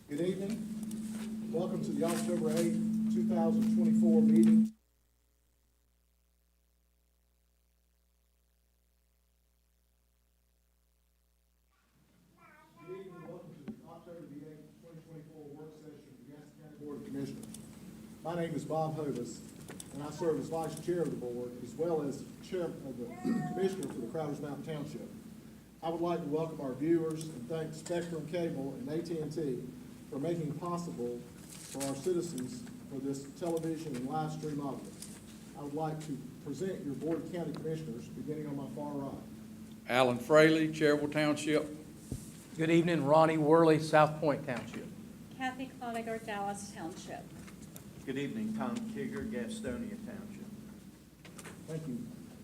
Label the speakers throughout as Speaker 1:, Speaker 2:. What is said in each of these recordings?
Speaker 1: Good evening. Welcome to the October 8th, 2024 meeting. Good evening. Welcome to the October the 8th, 2024 work session of the Gaston County Board of Commissioners. My name is Bob Hovis, and I serve as Vice Chair of the Board as well as Chair of the Commissioner for the Crowders Mountain Township. I would like to welcome our viewers and thank Spectrum Cable and AT&T for making it possible for our citizens for this television and live stream audience. I would like to present your Board of County Commissioners, beginning on my far right.
Speaker 2: Alan Fraley, Cherryville Township.
Speaker 3: Good evening, Ronnie Worley, South Point Township.
Speaker 4: Kathy Cloninger, Dallas Township.
Speaker 5: Good evening, Tom Kigger, Gastonia Township.
Speaker 1: Thank you,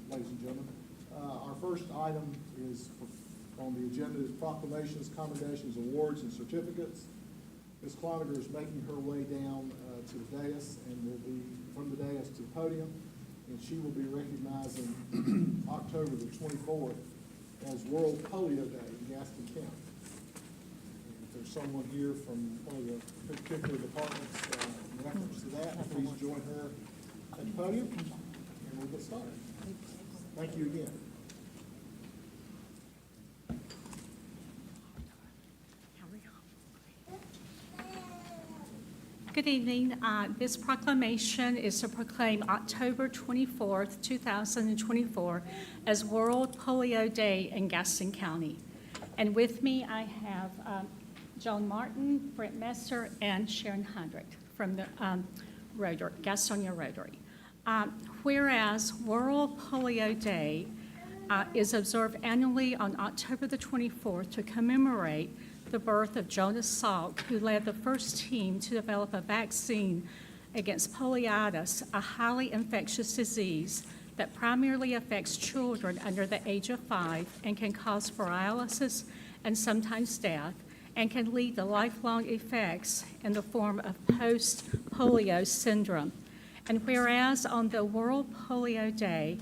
Speaker 1: ladies and gentlemen. Our first item is on the agenda is proclamations, commendations, awards, and certificates. Ms. Cloninger is making her way down to the dais and will be from the dais to the podium, and she will be recognizing October the 24th as World Polio Day in Gaston County. And if there's someone here from one of the particular departments in reference to that, please join her at the podium, and we'll get started. Thank you again.
Speaker 4: Good evening. This proclamation is to proclaim October 24th, 2024 as World Polio Day in Gaston County. And with me, I have Joan Martin, Brent Messer, and Sharon Hundrick from the Gastonia Rotary. Whereas World Polio Day is observed annually on October the 24th to commemorate the birth of Jonas Salk, who led the first team to develop a vaccine against polioitis, a highly infectious disease that primarily affects children under the age of 5 and can cause paralysis and sometimes death, and can lead to lifelong effects in the form of post-polio syndrome. And whereas on the World Polio Day,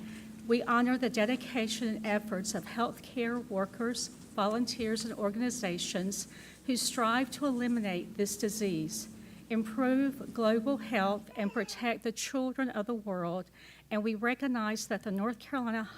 Speaker 4: we honor the dedication and efforts of healthcare workers, volunteers, and organizations who strive to eliminate this disease, improve global health, and protect the children of the world. And we recognize that the North Carolina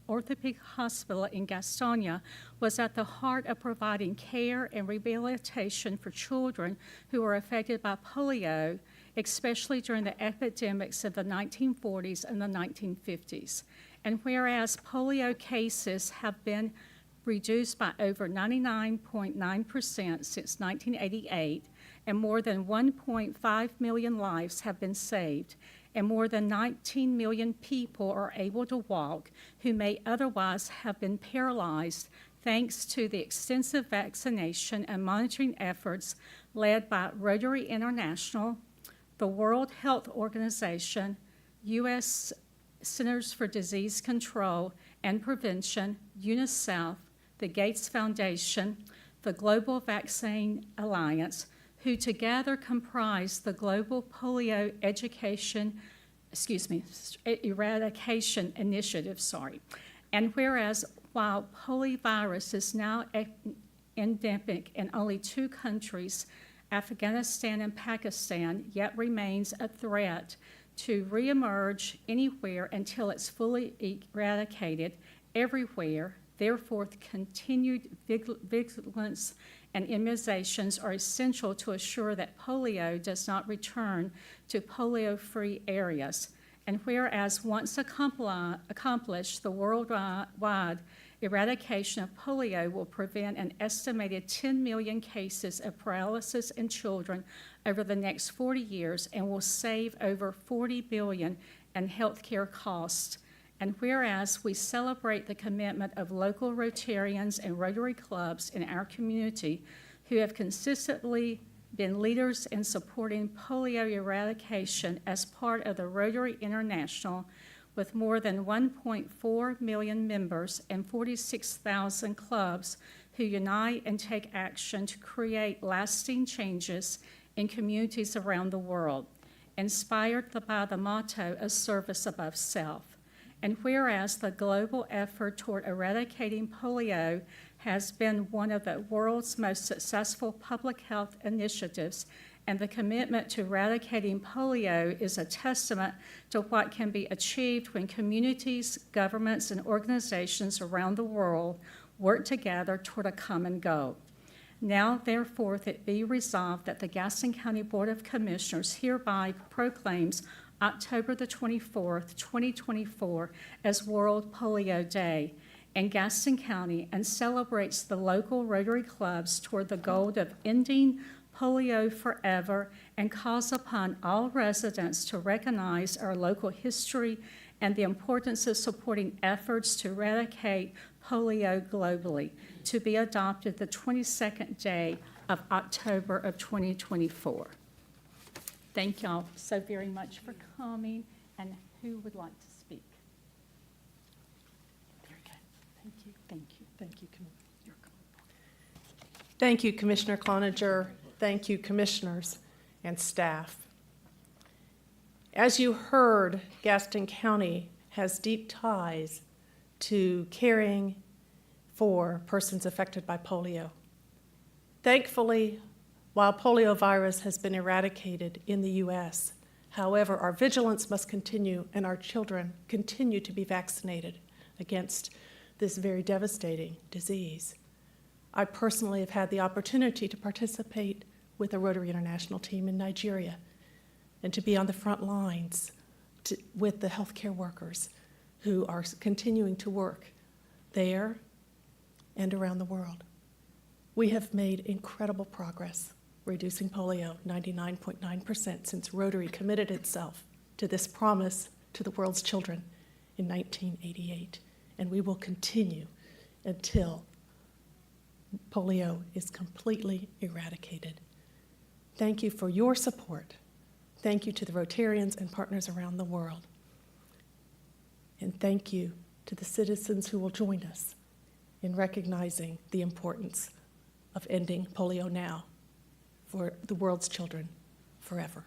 Speaker 4: Orthopedic Hospital in Gastonia was at the heart of providing care and rehabilitation for children who were affected by polio, especially during the epidemics of the 1940s and the 1950s. And whereas polio cases have been reduced by over 99.9% since 1988, and more than 1.5 million lives have been saved, and more than 19 million people are able to walk who may otherwise have been paralyzed thanks to the extensive vaccination and monitoring efforts led by Rotary International, the World Health Organization, U.S. Centers for Disease Control and Prevention, UNICEF, the Gates Foundation, the Global Vaccine Alliance, who together comprise the Global Polio Eradication Initiative, And whereas while poliovirus is now endemic in only 2 countries, Afghanistan and Pakistan, yet remains a threat to reemerge anywhere until it's fully eradicated everywhere. Therefore, continued vigilance and immunizations are essential to assure that polio does not return to polio-free areas. And whereas once accomplished, the worldwide eradication of polio will prevent an estimated 10 million cases of paralysis in children over the next 40 years and will save over $40 billion in healthcare costs. And whereas we celebrate the commitment of local Rotarians and Rotary clubs in our community who have consistently been leaders in supporting polio eradication as part of the Rotary International, with more than 1.4 million members and 46,000 clubs who unite and take action to create lasting changes in communities around the world, inspired by the motto of service above self. And whereas the global effort toward eradicating polio has been one of the world's most successful public health initiatives, and the commitment to eradicating polio is a testament to what can be achieved when communities, governments, and organizations around the world work together toward a common goal. Now, therefore, it be resolved that the Gaston County Board of Commissioners hereby proclaims October the 24th, 2024 as World Polio Day in Gaston County and celebrates the local Rotary clubs toward the goal of ending polio forever, and calls upon all residents to recognize our local history and the importance of supporting efforts to eradicate polio globally, to be adopted the 22nd day of October of 2024. Thank y'all so very much for coming, and who would like to speak? Very good. Thank you. Thank you.
Speaker 6: Thank you,
Speaker 4: You're welcome.
Speaker 6: Thank you, Commissioner Cloninger. Thank you, commissioners and staff. As you heard, Gaston County has deep ties to caring for persons affected by polio. Thankfully, while poliovirus has been eradicated in the U.S., however, our vigilance must continue and our children continue to be vaccinated against this very devastating disease. I personally have had the opportunity to participate with a Rotary International team in Nigeria and to be on the front lines with the healthcare workers who are continuing to work there and around the world. We have made incredible progress reducing polio, 99.9%, since Rotary committed itself to this promise to the world's children in 1988, and we will continue until polio is completely eradicated. Thank you for your support. Thank you to the Rotarians and partners around the world. And thank you to the citizens who will join us in recognizing the importance of ending polio now for the world's children forever.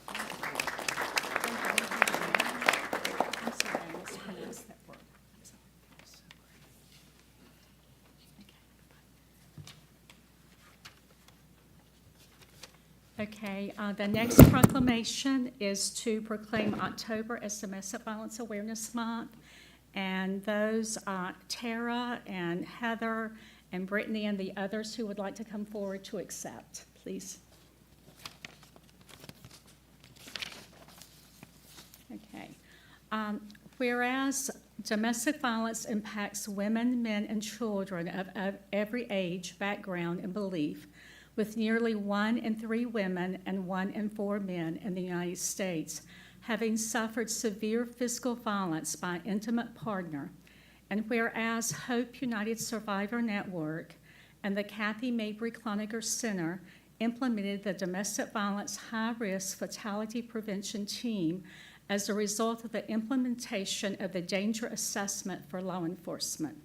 Speaker 4: I'm sorry, I mispronounced that word. I'm sorry. Okay, the next proclamation is to proclaim October as Domestic Violence Awareness Month. And those, Tara and Heather and Brittany and the others who would like to come forward to accept, please. Okay. Whereas domestic violence impacts women, men, and children of every age, background, and belief, with nearly 1 in 3 women and 1 in 4 men in the United States having suffered severe physical violence by an intimate partner, and whereas Hope United Survivor Network and the Kathy Mabry Cloninger Center implemented the Domestic Violence High Risk Fatality Prevention Team as a result of the implementation of the Danger Assessment for law enforcement.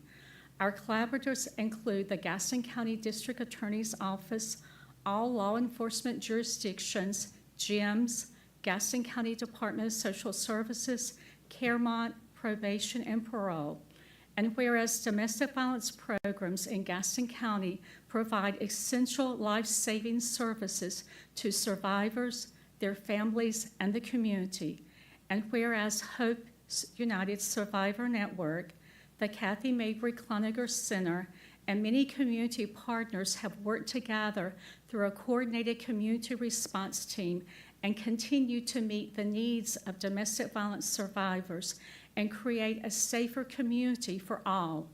Speaker 4: Our collaborators include the Gaston County District Attorney's Office, all law enforcement jurisdictions, gyms, Gaston County Department of Social Services, Caremont, Probation, and Parole. And whereas domestic violence programs in Gaston County provide essential life-saving services to survivors, their families, and the community. And whereas Hope United Survivor Network, the Kathy Mabry Cloninger Center, and many community partners have worked together through a coordinated community response team and continue to meet the needs of domestic violence survivors and create a safer community for all.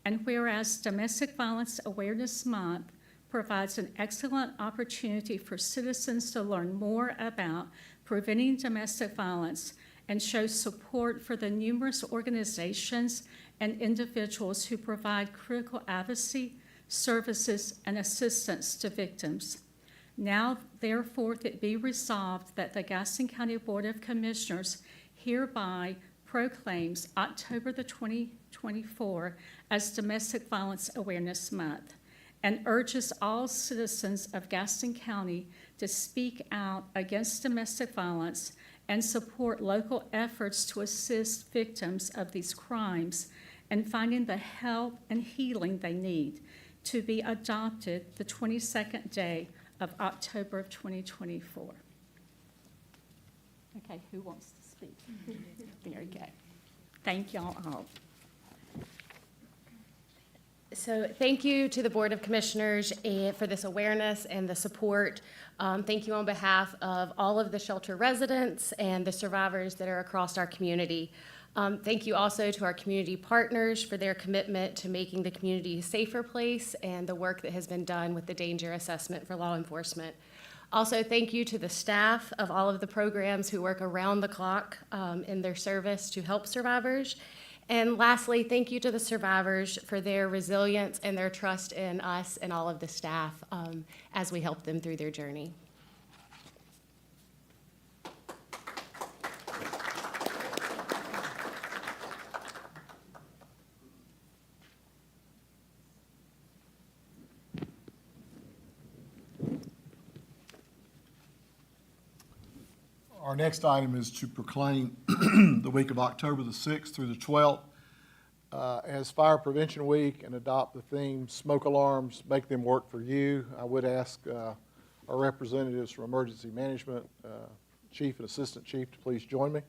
Speaker 4: And whereas Domestic Violence Awareness Month provides an excellent opportunity for citizens to learn more about preventing domestic violence and show support for the numerous organizations and individuals who provide critical advocacy, services, and assistance to victims. Now, therefore, it be resolved that the Gaston County Board of Commissioners hereby proclaims October the 2024 as Domestic Violence Awareness Month and urges all citizens of Gaston County to speak out against domestic violence and support local efforts to assist victims of these crimes and finding the help and healing they need, to be adopted the 22nd day of October of 2024. Okay, who wants to speak? Very good. Thank y'all all.
Speaker 7: So thank you to the Board of Commissioners for this awareness and the support. Thank you on behalf of all of the shelter residents and the survivors that are across our community. Thank you also to our community partners for their commitment to making the community a safer place and the work that has been done with the danger assessment for law enforcement. Also, thank you to the staff of all of the programs who work around the clock in their service to help survivors. And lastly, thank you to the survivors for their resilience and their trust in us and all of the staff as we help them through their journey.
Speaker 1: Our next item is to proclaim the week of October the 6th through the 12th as Fire Prevention Week and adopt the theme, Smoke Alarms, Make Them Work for You. I would ask our representatives from Emergency Management, Chief and Assistant Chief, to please join me.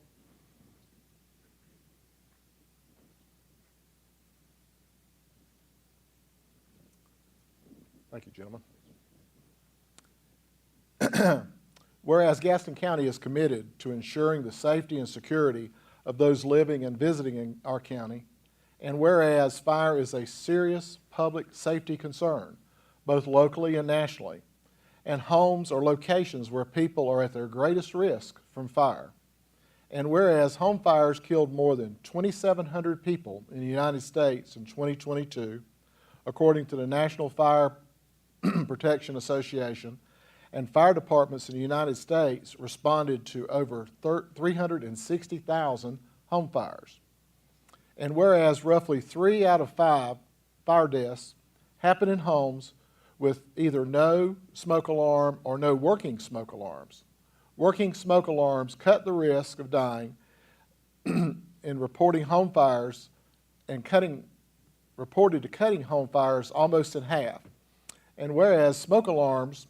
Speaker 1: Thank you, gentlemen. Whereas Gaston County is committed to ensuring the safety and security of those living and visiting in our county, and whereas fire is a serious public safety concern, both locally and nationally, and homes are locations where people are at their greatest risk from fire, and whereas home fires killed more than 2,700 people in the United States in 2022, according to the National Fire Protection Association, and fire departments in the United States responded to over 360,000 home fires. And whereas roughly 3 out of 5 fire deaths happen in homes with either no smoke alarm or no working smoke alarms. Working smoke alarms cut the risk of dying in reporting home fires and reported to cutting home fires almost in half. And whereas smoke alarms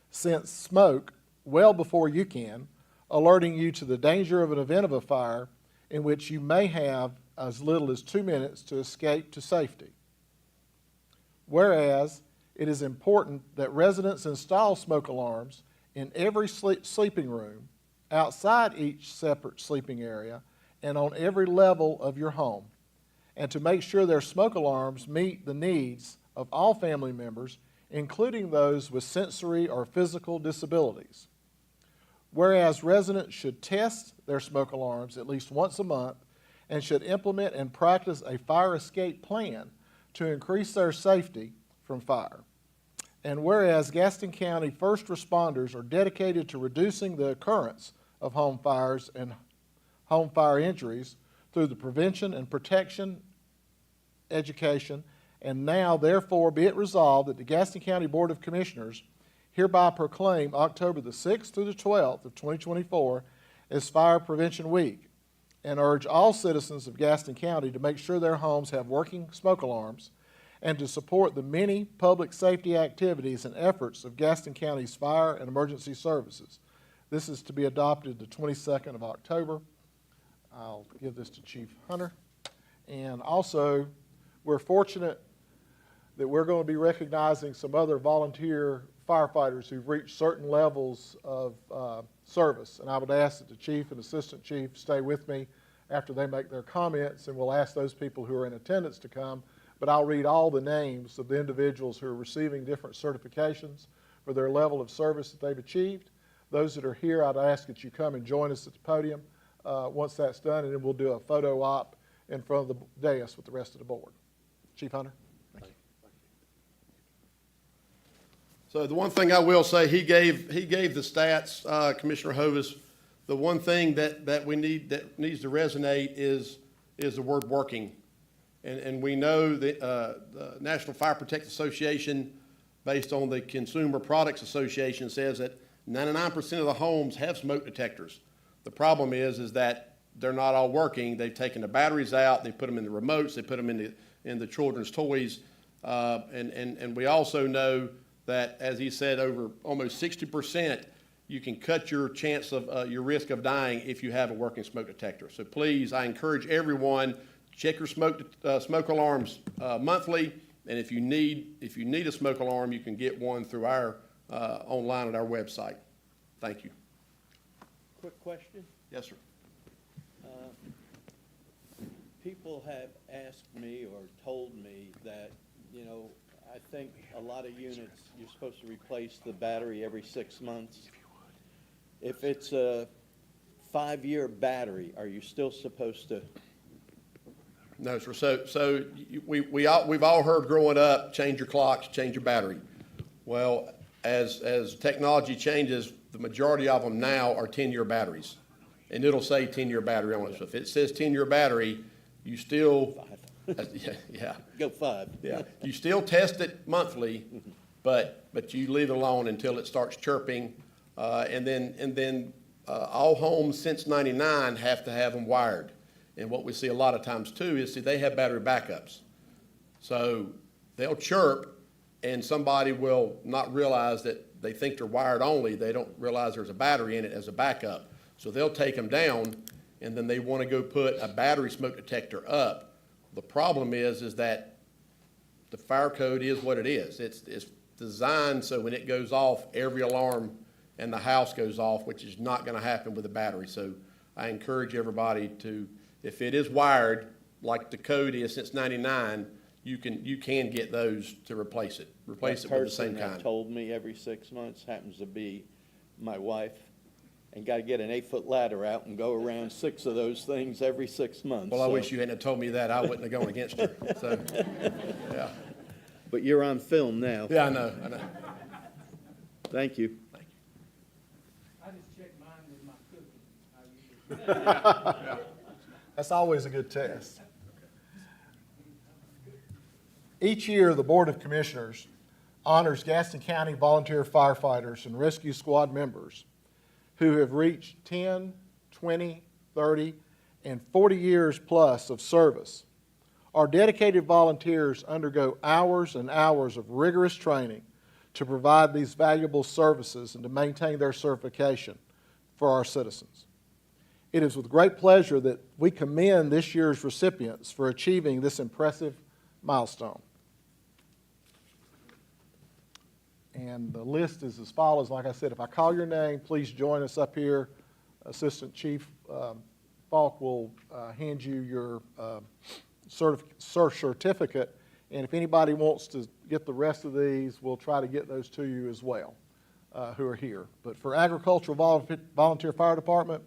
Speaker 1: sense smoke well before you can, alerting you to the danger of an event of a fire in which you may have as little as 2 minutes to escape to safety. Whereas it is important that residents install smoke alarms in every sleeping room, outside each separate sleeping area, and on every level of your home, and to make sure their smoke alarms meet the needs of all family members, including those with sensory or physical disabilities. Whereas residents should test their smoke alarms at least once a month and should implement and practice a fire escape plan to increase their safety from fire. And whereas Gaston County first responders are dedicated to reducing the occurrence of home fires and home fire injuries through the prevention and protection education. And now, therefore, be it resolved that the Gaston County Board of Commissioners hereby proclaim October the 6th through the 12th of 2024 as Fire Prevention Week, and urge all citizens of Gaston County to make sure their homes have working smoke alarms and to support the many public safety activities and efforts of Gaston County's fire and emergency services. This is to be adopted the 22nd of October. I'll give this to Chief Hunter. And also, we're fortunate that we're going to be recognizing some other volunteer firefighters who've reached certain levels of service. And I would ask that the Chief and Assistant Chief stay with me after they make their comments, and we'll ask those people who are in attendance to come. But I'll read all the names of the individuals who are receiving different certifications for their level of service that they've achieved. Those that are here, I'd ask that you come and join us at the podium once that's done, and then we'll do a photo op in front of the dais with the rest of the board. Chief Hunter? Thank you.
Speaker 8: So the one thing I will say, he gave the stats, Commissioner Hovis. The one thing that needs to resonate is the word working. And we know that the National Fire Protection Association, based on the Consumer Products Association, says that 99% of the homes have smoke detectors. The problem is that they're not all working. They've taken the batteries out, they put them in the remotes, they put them in the children's toys. And we also know that, as he said, over almost 60%, you can cut your chance of your risk of dying if you have a working smoke detector. So please, I encourage everyone, check your smoke alarms monthly, and if you need a smoke alarm, you can get one through our online at our website. Thank you.
Speaker 5: Quick question.
Speaker 8: Yes, sir.
Speaker 5: People have asked me or told me that, you know, I think a lot of units, you're supposed to replace the battery every 6 months. If it's a 5-year battery, are you still supposed to?
Speaker 8: No, sir. So we've all heard growing up, change your clocks, change your battery. Well, as technology changes, the majority of them now are 10-year batteries. And it'll say 10-year battery on it. So if it says 10-year battery, you still, yeah.
Speaker 5: Go 5.
Speaker 8: Yeah, you still test it monthly, but you leave it alone until it starts chirping. And then all homes since '99 have to have them wired. And what we see a lot of times too is, they have battery backups. So they'll chirp and somebody will not realize that they think they're wired only. They don't realize there's a battery in it as a backup. So they'll take them down, and then they want to go put a battery smoke detector up. The problem is that the fire code is what it is. It's designed so when it goes off, every alarm in the house goes off, which is not going to happen with a battery. So I encourage everybody to, if it is wired like the code is since '99, you can get those to replace it with the same
Speaker 5: Person that
Speaker 8: kind.
Speaker 5: told me every 6 months happens to be my wife, and got to get an 8-foot ladder out and go around 6 of those things every 6 months.
Speaker 8: Well, I
Speaker 5: so.
Speaker 8: wish you hadn't told me that. I wouldn't have gone against her. So, yeah.
Speaker 5: But you're on film now.
Speaker 8: Yeah, I know.
Speaker 5: Thank you.
Speaker 3: I just checked mine with my cooking.
Speaker 1: That's always a good test. Each year, the Board of Commissioners honors Gaston County volunteer firefighters and rescue squad members who have reached 10, 20, 30, and 40 years plus of service. Our dedicated volunteers undergo hours and hours of rigorous training to provide these valuable services and to maintain their certification for our citizens. It is with great pleasure that we commend this year's recipients for achieving this impressive milestone. And the list is as follows. Like I said, if I call your name, please join us up here. Assistant Chief Falk will hand you your certificate. And if anybody wants to get the rest of these, we'll try to get those to you as well, who are here. But for Agricultural Volunteer Fire Department,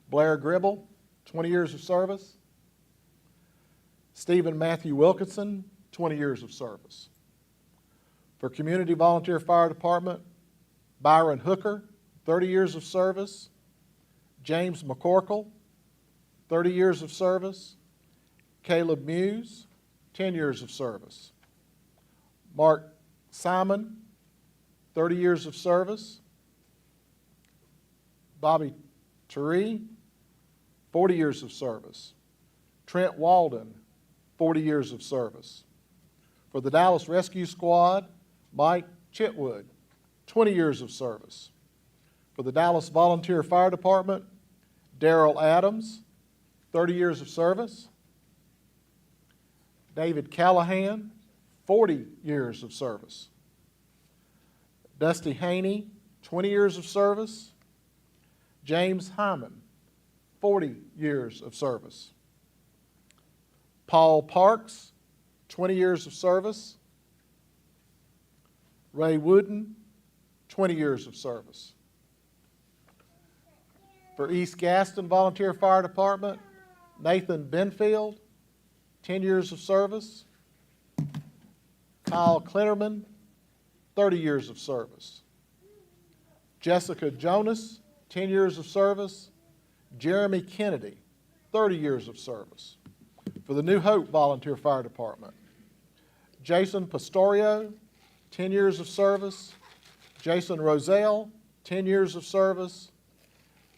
Speaker 1: Blair Gribble, 20 years of service. Stephen Matthew Wilkinson, 20 years of service. For Community Volunteer Fire Department, Byron Hooker, 30 years of service. James McCorkle, 30 years of service. Caleb Muse, 10 years of service. Mark Simon, 30 years of service. Bobby Turee, 40 years of service. Trent Walden, 40 years of service. For the Dallas Rescue Squad, Mike Chitwood, 20 years of service. For the Dallas Volunteer Fire Department, Darrell Adams, 30 years of service. David Callahan, 40 years of service. Dusty Haney, 20 years of service. James Hyman, 40 years of service. Paul Parks, 20 years of service. Ray Wooden, 20 years of service. For East Gaston Volunteer Fire Department, Nathan Benfield, 10 years of service. Kyle Klinterman, 30 years of service. Jessica Jonas, 10 years of service. Jeremy Kennedy, 30 years of service. For the New Hope Volunteer Fire Department, Jason Pastorio, 10 years of service. Jason Roselle, 10 years of service.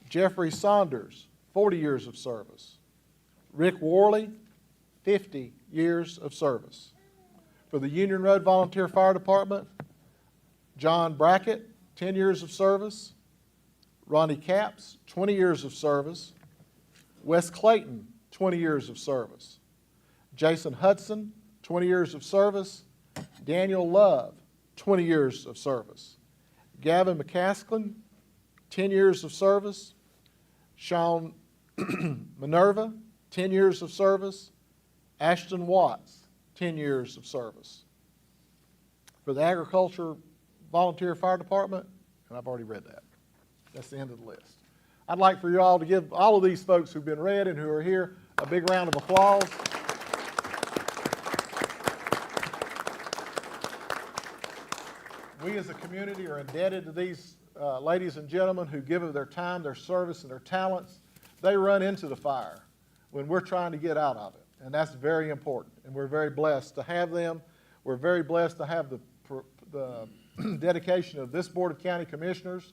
Speaker 1: Jeffrey Saunders, 40 years of service. Rick Worley, 50 years of service. For the Union Road Volunteer Fire Department, John Brackett, 10 years of service. Ronnie Capps, 20 years of service. Wes Clayton, 20 years of service. Jason Hudson, 20 years of service. Daniel Love, 20 years of service. Gavin McCasklen, 10 years of service. Sean Minerva, 10 years of service. Ashton Watts, 10 years of service. For the Agriculture Volunteer Fire Department, and I've already read that. That's the end of the list. I'd like for you all to give all of these folks who've been read and who are here a big round of applause. We as a community are indebted to these ladies and gentlemen who give of their time, their service, and their talents. They run into the fire when we're trying to get out of it, and that's very important, and we're very blessed to have them. We're very blessed to have the dedication of this Board of County Commissioners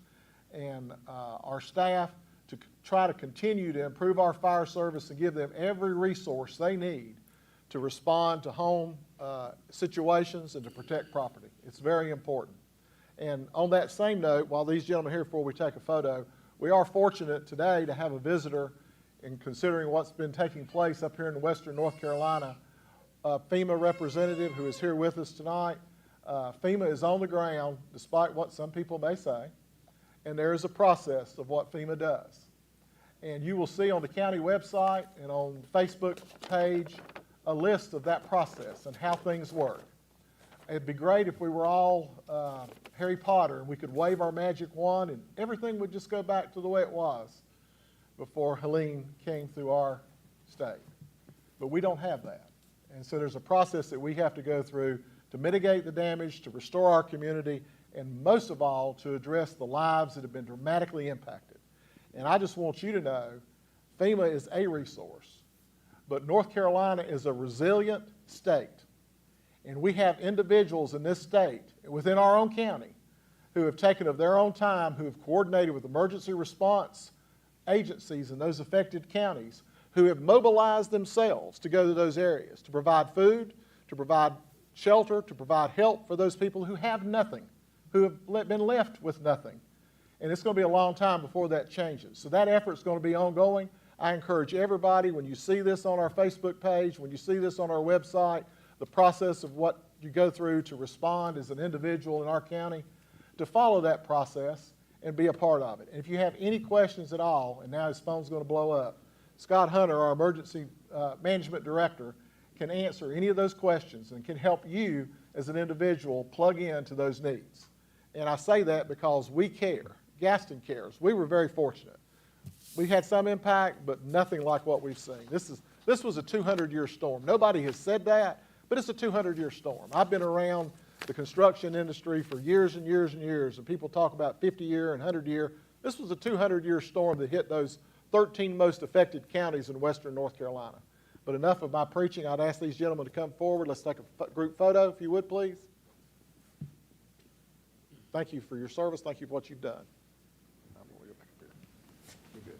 Speaker 1: and our staff to try to continue to improve our fire service and give them every resource they need to respond to home situations and to protect property. It's very important. And on that same note, while these gentlemen are here before we take a photo, we are fortunate today to have a visitor, in considering what's been taking place up here in western North Carolina, a FEMA representative who is here with us tonight. FEMA is on the ground, despite what some people may say, and there is a process of what FEMA does. And you will see on the county website and on the Facebook page a list of that process and how things work. It'd be great if we were all Harry Potter and we could wave our magic wand and everything would just go back to the way it was before Helene came through our state. But we don't have that. And so there's a process that we have to go through to mitigate the damage, to restore our community, and most of all, to address the lives that have been dramatically impacted. And I just want you to know, FEMA is a resource, but North Carolina is a resilient state. And we have individuals in this state, within our own county, who have taken of their own time, who have coordinated with emergency response agencies in those affected counties, who have mobilized themselves to go to those areas, to provide food, to provide shelter, to provide help for those people who have nothing, who have been left with nothing. And it's going to be a long time before that changes. So that effort is going to be ongoing. I encourage everybody, when you see this on our Facebook page, when you see this on our website, the process of what you go through to respond as an individual in our county, to follow that process and be a part of it. And if you have any questions at all, and now his phone's going to blow up, Scott Hunter, our emergency management director, can answer any of those questions and can help you as an individual plug into those needs. And I say that because we care. Gaston cares. We were very fortunate. We had some impact, but nothing like what we've seen. This was a 200-year storm. Nobody has said that, but it's a 200-year storm. I've been around the construction industry for years and years and years, and people talk about 50-year and 100-year. This was a 200-year storm that hit those 13 most affected counties in western North Carolina. But enough of my preaching. I'd ask these gentlemen to come forward. Let's take a group photo, if you would, please. Thank you for your service. Thank you for what you've done. I'm going to go back up here. You're good.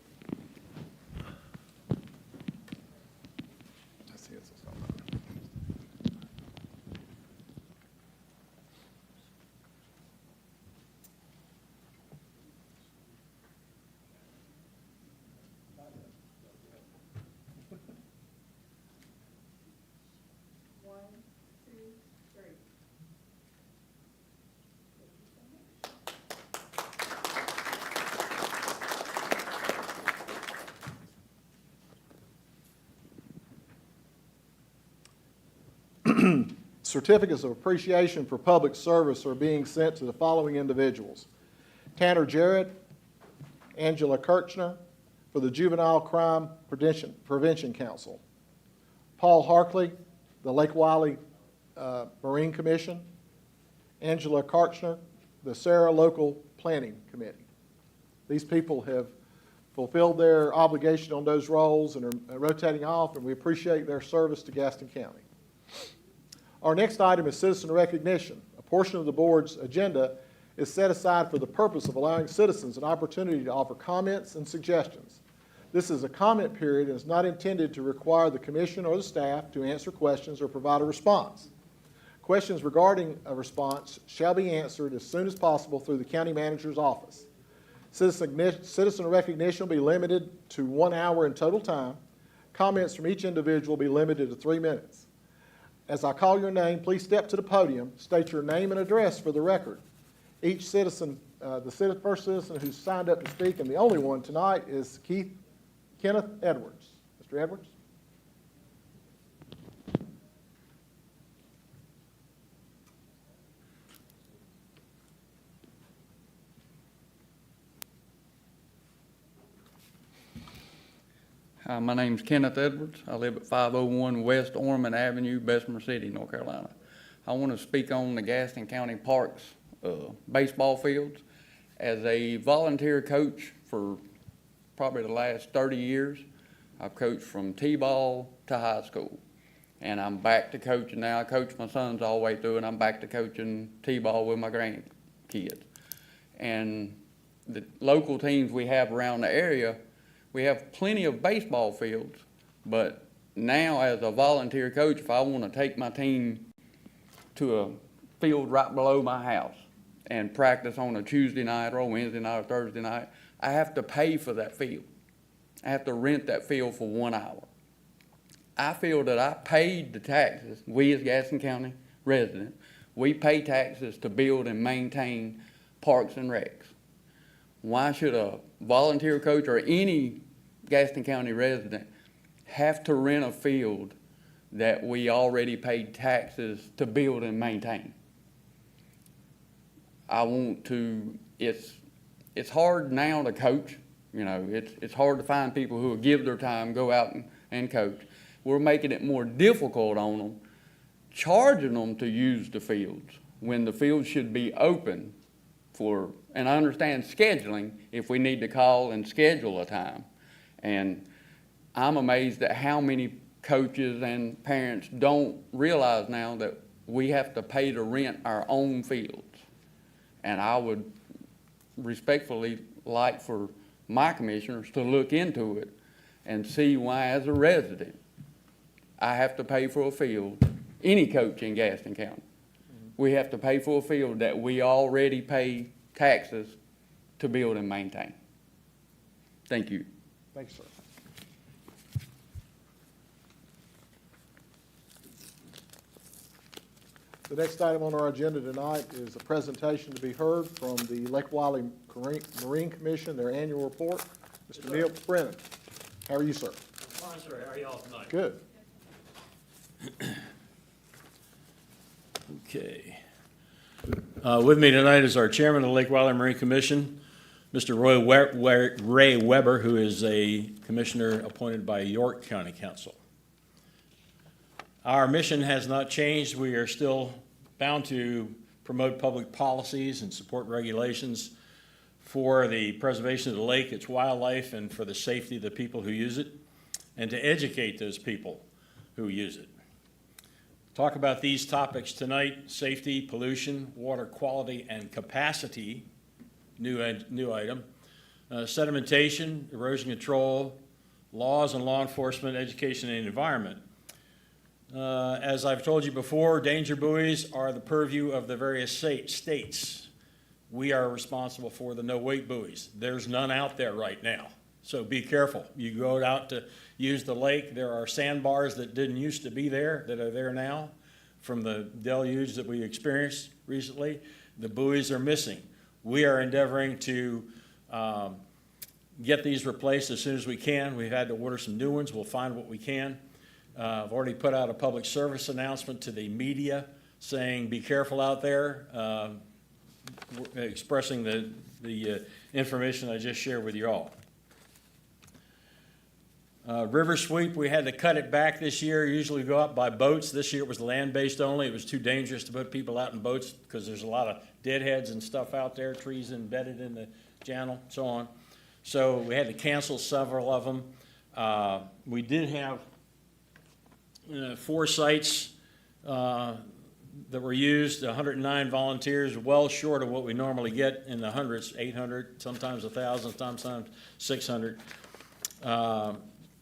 Speaker 1: That's it. So certificates of appreciation for public service are being sent to the following individuals: Tanner Jarrett, Angela Kirchner for the Juvenile Crime Prevention Council, Paul Harkley, the Lake Wiley Marine Commission, Angela Kirchner, the Sarah Local Planning Committee. These people have fulfilled their obligation on those roles and are rotating off, and we appreciate their service to Gaston County. Our next item is citizen recognition. A portion of the board's agenda is set aside for the purpose of allowing citizens an opportunity to offer comments and suggestions. This is a comment period and is not intended to require the commission or the staff to answer questions or provide a response. Questions regarding a response shall be answered as soon as possible through the county manager's office. Citizen recognition will be limited to 1 hour in total time. Comments from each individual will be limited to 3 minutes. As I call your name, please step to the podium, state your name and address for the record. Each citizen, the first citizen who's signed up to speak, and the only one tonight, is Kenneth Edwards. Mr. Edwards?
Speaker 2: Hi, my name's Kenneth Edwards. I live at 501 West Ormond Avenue, Bessemer City, North Carolina. I want to speak on the Gaston County Parks baseball fields. As a volunteer coach for probably the last 30 years, I've coached from T-ball to high school. And I'm back to coaching now. I coach my sons all the way through, and I'm back to coaching T-ball with my grandkids. And the local teams we have around the area, we have plenty of baseball fields, but now as a volunteer coach, if I want to take my team to a field right below my house and practice on a Tuesday night or a Wednesday night or Thursday night, I have to pay for that field. I have to rent that field for 1 hour. I feel that I paid the taxes. We as Gaston County residents, we pay taxes to build and maintain parks and recs. Why should a volunteer coach or any Gaston County resident have to rent a field that we already paid taxes to build and maintain? It's hard now to coach. You know, it's hard to find people who will give their time, go out and coach. We're making it more difficult on them, charging them to use the fields when the fields should be open for, and I understand scheduling if we need to call and schedule a time. And I'm amazed at how many coaches and parents don't realize now that we have to pay to rent our own fields. And I would respectfully like for my commissioners to look into it and see why, as a resident, I have to pay for a field, any coach in Gaston County. We have to pay for a field that we already pay taxes to build and maintain. Thank you.
Speaker 1: Thanks, sir. The next item on our agenda tonight is a presentation to be heard from the Lake Wiley Marine Commission, their annual report. Mr. Neil Brennan, how are you, sir?
Speaker 9: I'm fine, sir. How are y'all tonight?
Speaker 1: Good.
Speaker 9: Okay. With me tonight is our chairman of the Lake Wiley Marine Commission, Mr. Ray Weber, who is a commissioner appointed by York County Council. Our mission has not changed. We are still bound to promote public policies and support regulations for the preservation of the lake, its wildlife, and for the safety of the people who use it, and to educate those people who use it. Talk about these topics tonight: safety, pollution, water quality and capacity, new item, sedimentation, erosion control, laws and law enforcement, education and environment. As I've told you before, danger buoys are the purview of the various states. We are responsible for the no-wake buoys. There's none out there right now, so be careful. You go out to use the lake, there are sandbars that didn't used to be there that are there now from the deluge that we experienced recently. The buoys are missing. We are endeavoring to get these replaced as soon as we can. We've had to order some new ones. We'll find what we can. I've already put out a public service announcement to the media saying, be careful out there, expressing the information I just shared with you all. River sweep, we had to cut it back this year. Usually we go out by boats. This year it was land-based only. It was too dangerous to put people out in boats because there's a lot of deadheads and stuff out there, trees embedded in the channel, so on. So we had to cancel several of them. We did have 4 sites that were used, 109 volunteers, well short of what we normally get in the hundreds, 800, sometimes 1,000, sometimes 600.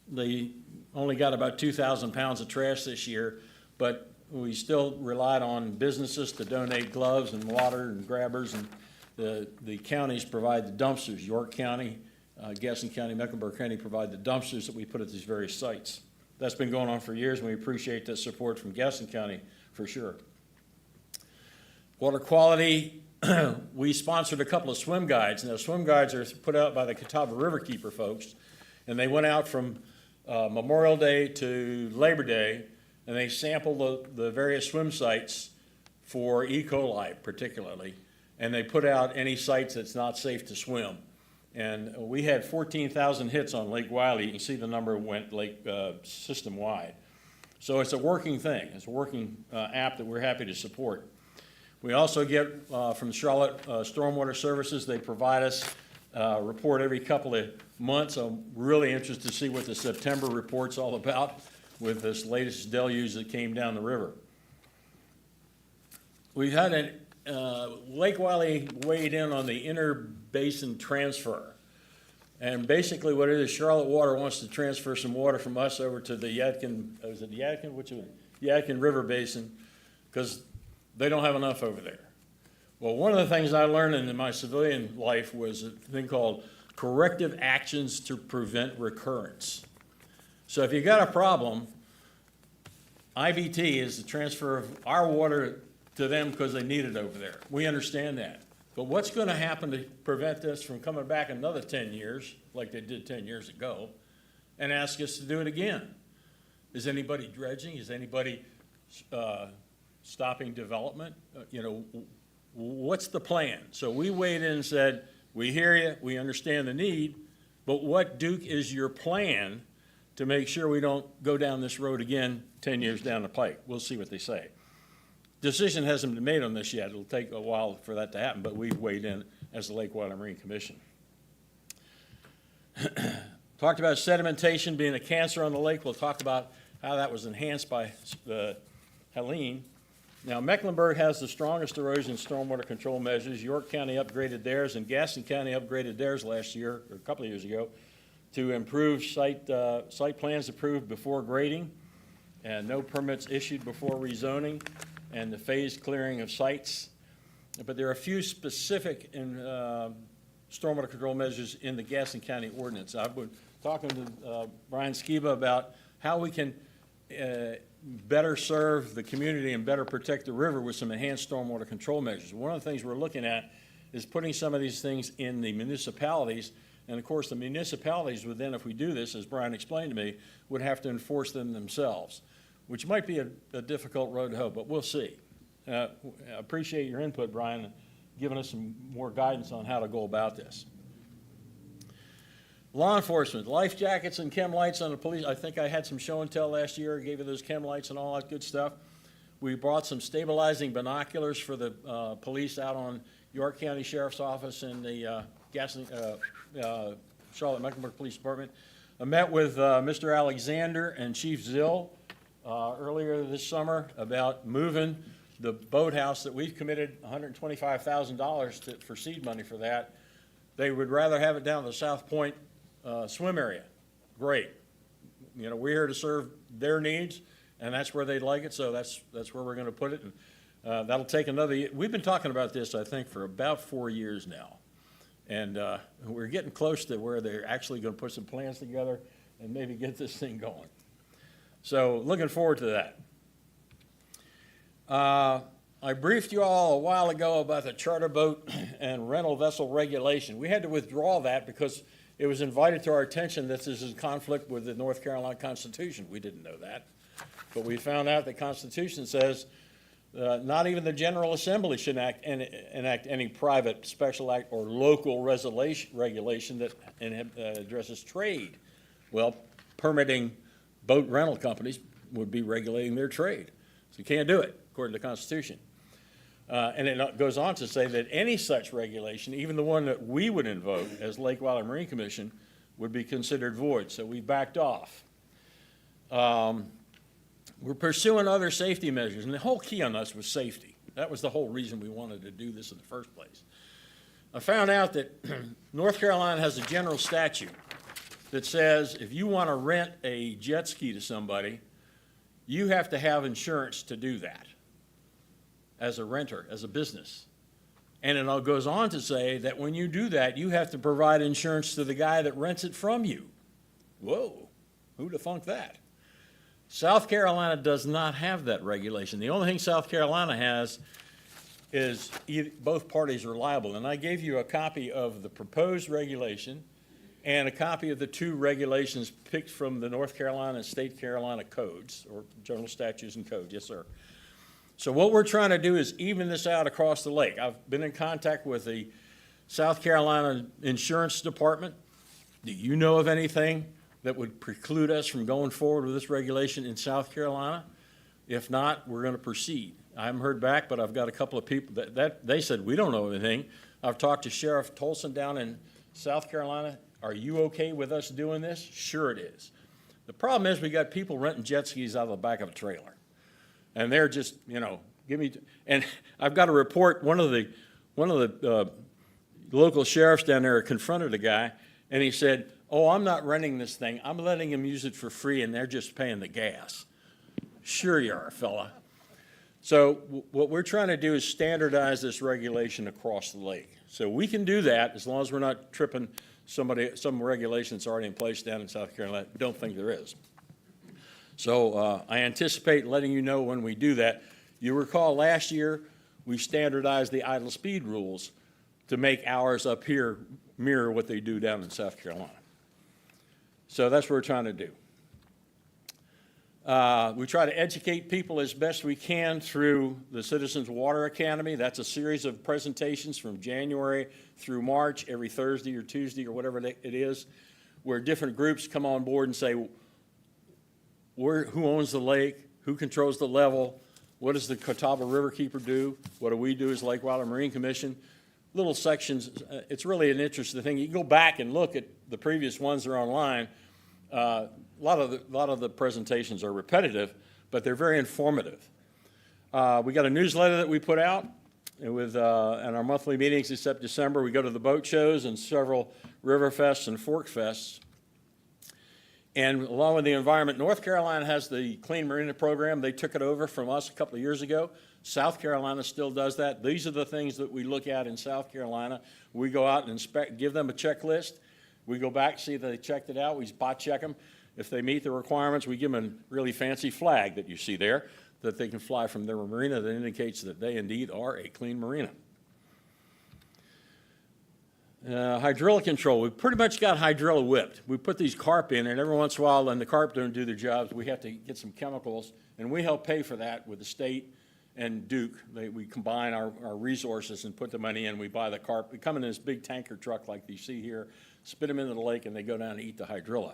Speaker 9: They only got about 2,000 pounds of trash this year, but we still relied on businesses to donate gloves and water and grabbers, and the counties provide the dumpsters. York County, Gaston County, Mecklenburg County provide the dumpsters that we put at these various sites. That's been going on for years, and we appreciate that support from Gaston County for sure. Water quality, we sponsored a couple of swim guides. Now, swim guides are put out by the Catawba Riverkeeper folks, and they went out from Memorial Day to Labor Day, and they sampled the various swim sites for E. coli particularly, and they put out any sites that's not safe to swim. And we had 14,000 hits on Lake Wiley. You can see the number went system-wide. So it's a working thing. It's a working app that we're happy to support. We also get from Charlotte Stormwater Services, they provide us a report every couple of months. I'm really interested to see what the September report's all about with this latest deluge that came down the river. We've had Lake Wiley weighed in on the inter-basin transfer. And basically what it is, Charlotte Water wants to transfer some water from us over to the Yadkin, is it Yadkin? Which one? Yadkin River Basin, because they don't have enough over there. Well, one of the things I learned in my civilian life was a thing called corrective actions to prevent recurrence. So if you got a problem, IVT is the transfer of our water to them because they need it over there. We understand that. But what's going to happen to prevent this from coming back another 10 years, like they did 10 years ago, and ask us to do it again? Is anybody dredging? Is anybody stopping development? What's the plan? So we weighed in and said, we hear you, we understand the need, but what, Duke, is your plan to make sure we don't go down this road again 10 years down the pike? We'll see what they say. Decision hasn't been made on this yet. It'll take a while for that to happen, but we've weighed in as the Lake Wiley Marine Commission. Talked about sedimentation being a cancer on the lake. We'll talk about how that was enhanced by Helene. Now, Mecklenburg has the strongest erosion stormwater control measures. York County upgraded theirs, and Gaston County upgraded theirs last year, or a couple of years ago, to improve site plans approved before grading, and no permits issued before rezoning, and the phased clearing of sites. But there are a few specific stormwater control measures in the Gaston County ordinance. I've been talking to Brian Skiba about how we can better serve the community and better protect the river with some enhanced stormwater control measures. One of the things we're looking at is putting some of these things in the municipalities, and of course the municipalities would then, if we do this, as Brian explained to me, would have to enforce them themselves, which might be a difficult road to hoe, but we'll see. I appreciate your input, Brian, giving us some more guidance on how to go about this. Law enforcement, life jackets and chem lights on the police. I think I had some show and tell last year. I gave you those chem lights and all that good stuff. We brought some stabilizing binoculars for the police out on York County Sheriff's Office and the Charlotte Mecklenburg Police Department. I met with Mr. Alexander and Chief Zill earlier this summer about moving the boathouse that we've committed $125,000 for seed money for that. They would rather have it down the South Point swim area. Great. We're here to serve their needs, and that's where they'd like it, so that's where we're going to put it. And that'll take another year. We've been talking about this, I think, for about 4 years now. And we're getting close to where they're actually going to put some plans together and maybe get this thing going. So looking forward to that. I briefed you all a while ago about the charter boat and rental vessel regulation. We had to withdraw that because it was invited to our attention that this is in conflict with the North Carolina Constitution. We didn't know that. But we found out the Constitution says not even the General Assembly should enact any private special act or local regulation that addresses trade. Well, permitting boat rental companies would be regulating their trade. So you can't do it, according to the Constitution. And it goes on to say that any such regulation, even the one that we would invoke as Lake Wylie Marine Commission, would be considered void. So we backed off. We're pursuing other safety measures, and the whole key on us was safety. That was the whole reason we wanted to do this in the first place. I found out that North Carolina has a general statute that says if you want to rent a jet ski to somebody, you have to have insurance to do that as a renter, as a business. And it all goes on to say that when you do that, you have to provide insurance to the guy that rents it from you. Whoa, who'd have thunk that? South Carolina does not have that regulation. The only thing South Carolina has is both parties are liable. And I gave you a copy of the proposed regulation and a copy of the two regulations picked from the North Carolina and State Carolina codes, or general statutes and codes. Yes, sir. So what we're trying to do is even this out across the lake. I've been in contact with the South Carolina Insurance Department. Do you know of anything that would preclude us from going forward with this regulation in South Carolina? If not, we're going to proceed. I haven't heard back, but I've got a couple of people that they said, we don't know anything. I've talked to Sheriff Tolson down in South Carolina. Are you okay with us doing this? Sure it is. The problem is we got people renting jet skis out of the back of a trailer. And they're just, give me, and I've got a report, one of the local sheriffs down there confronted a guy, and he said, oh, I'm not renting this thing. I'm letting them use it for free, and they're just paying the gas. Sure you are, fella. So what we're trying to do is standardize this regulation across the lake. So we can do that as long as we're not tripping some regulation that's already in place down in South Carolina. I don't think there is. So I anticipate letting you know when we do that. You recall last year we standardized the idle speed rules to make ours up here mirror what they do down in South Carolina. So that's what we're trying to do. We try to educate people as best we can through the Citizens Water Academy. That's a series of presentations from January through March, every Thursday or Tuesday or whatever it is, where different groups come on board and say, who owns the lake, who controls the level, what does the Catawba Riverkeeper do, what do we do as Lake Wylie Marine Commission? Little sections. It's really an interesting thing. You can go back and look at the previous ones that are online. A lot of the presentations are repetitive, but they're very informative. We got a newsletter that we put out with in our monthly meetings except December. We go to the boat shows and several river fests and fork fests. And along with the environment, North Carolina has the Clean Marina program. They took it over from us a couple of years ago. South Carolina still does that. These are the things that we look at in South Carolina. We go out and inspect, give them a checklist. We go back, see that they checked it out. We spot check them. If they meet the requirements, we give them a really fancy flag that you see there that they can fly from their marina that indicates that they indeed are a clean marina. Hydrilla control, we've pretty much got hydrilla whipped. We put these carp in, and every once in a while, when the carp don't do their jobs, we have to get some chemicals, and we help pay for that with the state and Duke. We combine our resources and put the money in. We buy the carp. We come in this big tanker truck like you see here, spit them into the lake, and they go down and eat the hydrilla.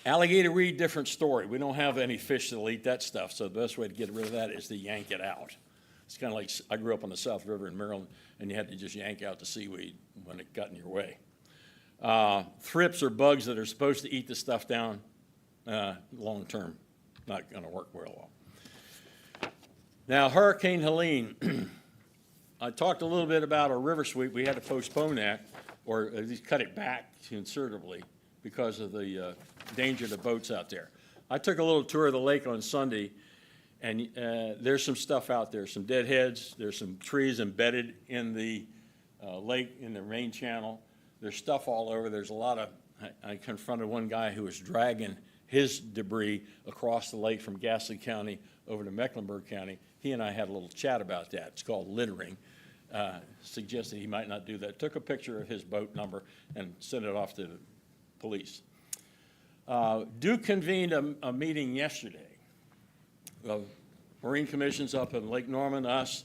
Speaker 9: Alligator weed, different story. We don't have any fish that'll eat that stuff, so the best way to get rid of that is to yank it out. It's kind of like, I grew up on the South River in Maryland, and you had to just yank out the seaweed when it got in your way. Thrips are bugs that are supposed to eat the stuff down long term. Not going to work very well. Now, Hurricane Helene. I talked a little bit about our river sweep. We had to postpone that, or at least cut it back considerably because of the danger to boats out there. I took a little tour of the lake on Sunday, and there's some stuff out there, some dead heads. There's some trees embedded in the lake, in the rain channel. There's stuff all over. There's a lot of, I confronted one guy who was dragging his debris across the lake from Gaston County over to Mecklenburg County. He and I had a little chat about that. It's called littering. Suggested he might not do that. Took a picture of his boat number and sent it off to the police. Duke convened a meeting yesterday of Marine Commissions up in Lake Norman, us,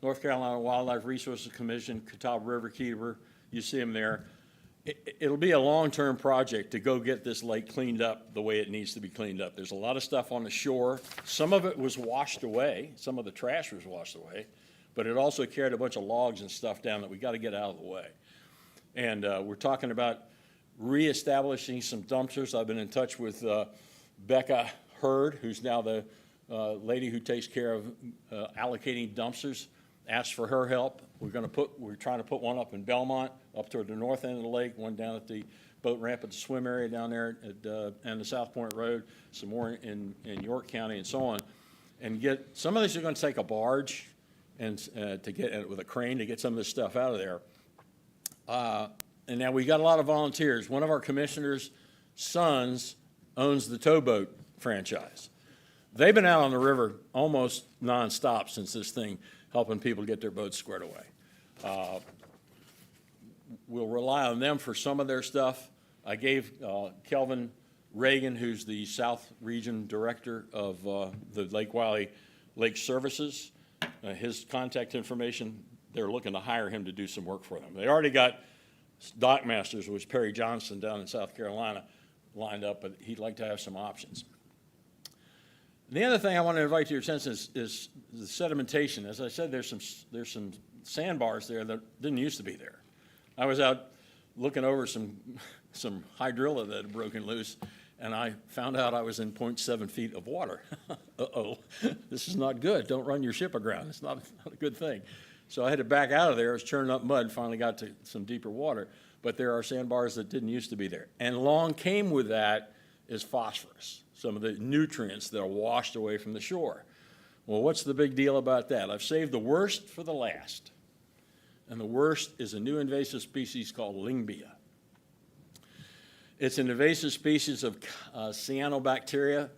Speaker 9: North Carolina Wildlife Resources Commission, Catawba River Keeper, you see them there. It'll be a long-term project to go get this lake cleaned up the way it needs to be cleaned up. There's a lot of stuff on the shore. Some of it was washed away, some of the trash was washed away, but it also carried a bunch of logs and stuff down that we gotta get out of the way. And we're talking about reestablishing some dumpsters. I've been in touch with Becca Hurd, who's now the lady who takes care of allocating dumpsters, asked for her help. We're trying to put one up in Belmont, up toward the north end of the lake, one down at the boat ramp at the swim area down there and the South Point Road, some more in York County and so on. And some of these are gonna take a barge and to get with a crane to get some of this stuff out of there. And now we got a lot of volunteers. One of our commissioners' sons owns the towboat franchise. They've been out on the river almost nonstop since this thing, helping people get their boats squared away. We'll rely on them for some of their stuff. I gave Kelvin Reagan, who's the South Region Director of the Lake Wiley Lake Services, his contact information. They're looking to hire him to do some work for them. They already got dock masters, which Perry Johnston down in South Carolina, lined up, but he'd like to have some options. The other thing I want to invite to your attention is the sedimentation. As I said, there's some sandbars there that didn't used to be there. I was out looking over some hydrilla that had broken loose, and I found out I was in 0.7 feet of water. Uh-oh, this is not good. Don't run your ship aground. It's not a good thing. So I had to back out of there. I was churning up mud, finally got to some deeper water. But there are sandbars that didn't used to be there. And along came with that is phosphorus, some of the nutrients that are washed away from the shore. Well, what's the big deal about that? I've saved the worst for the last. And the worst is a new invasive species called Lingbia. It's an invasive species of cyanobacteria,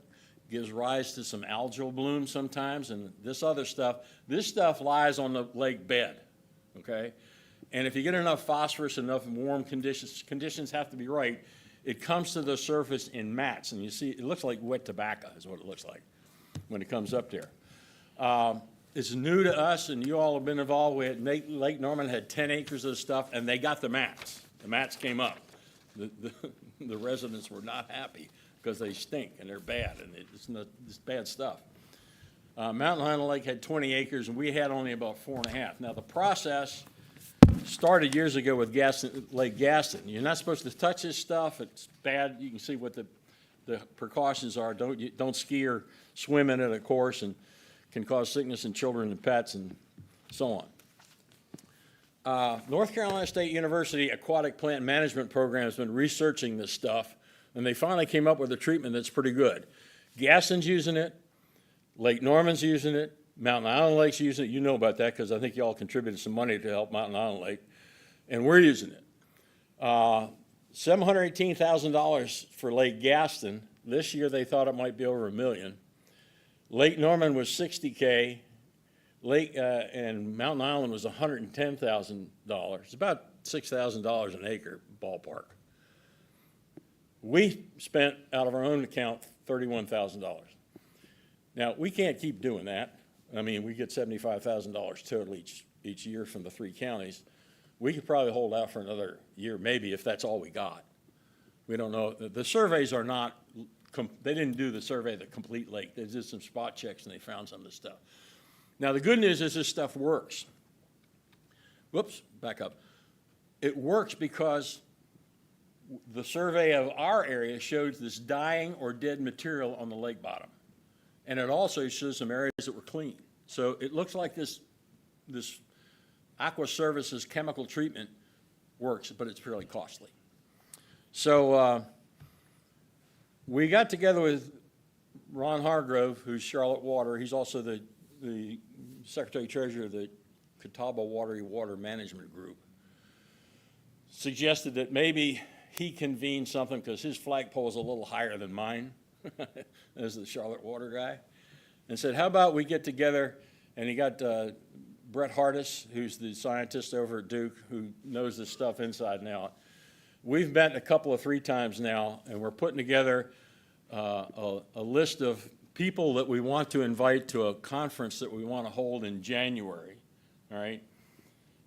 Speaker 9: gives rise to some algal blooms sometimes, and this stuff lies on the lake bed, okay? And if you get enough phosphorus, enough warm conditions have to be right, it comes to the surface in mats, and you see, it looks like wet tobacco is what it looks like when it comes up there. It's new to us, and you all have been involved. Lake Norman had 10 acres of this stuff, and they got the mats. The mats came up. The residents were not happy because they stink and they're bad, and it's bad stuff. Mountain Lion Lake had 20 acres, and we had only about 4.5. Now, the process started years ago with Lake Gaston. You're not supposed to touch this stuff. It's bad. You can see what the precautions are. Don't ski or swim in it, of course, and can cause sickness in children and pets and so on. North Carolina State University Aquatic Plant Management Program has been researching this stuff, and they finally came up with a treatment that's pretty good. Gaston's using it, Lake Norman's using it, Mountain Island Lake's using it. You know about that because I think you all contributed some money to help Mountain Island Lake, and we're using it. $718,000 for Lake Gaston. This year they thought it might be over $1 million. Lake Norman was $60K. And Mountain Island was $110,000. It's about $6,000 an acre ballpark. We spent out of our own account $31,000. Now, we can't keep doing that. I mean, we get $75,000 total each year from the 3 counties. We could probably hold out for another year, maybe, if that's all we got. We don't know. The surveys are not, they didn't do the survey of the complete lake. They did some spot checks and they found some of this stuff. Now, the good news is this stuff works. Whoops, back up. It works because the survey of our area shows this dying or dead material on the lake bottom. And it also shows some areas that were clean. So it looks like this Aqua Services chemical treatment works, but it's fairly costly. So we got together with Ron Hargrove, who's Charlotte Water. He's also the Secretary-Treasurer of the Catawba Water Management Group. Suggested that maybe he convene something because his flagpole is a little higher than mine as the Charlotte Water guy, and said, how about we get together, and he got Brett Hardis, who's the scientist over at Duke, who knows this stuff inside and out, we've met a couple of 3 times now, and we're putting together a list of people that we want to invite to a conference that we want to hold in January, all right?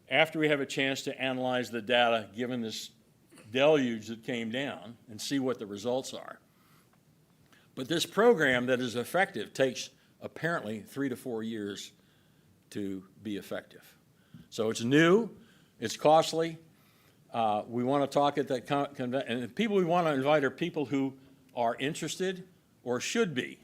Speaker 9: After we have a chance to analyze the data, given this deluge that came down, and see what the results are. But this program that is effective takes apparently 3 to 4 years to be effective. So it's new, it's costly. We want to talk at that convention, and the people we want to invite are people who are interested or should be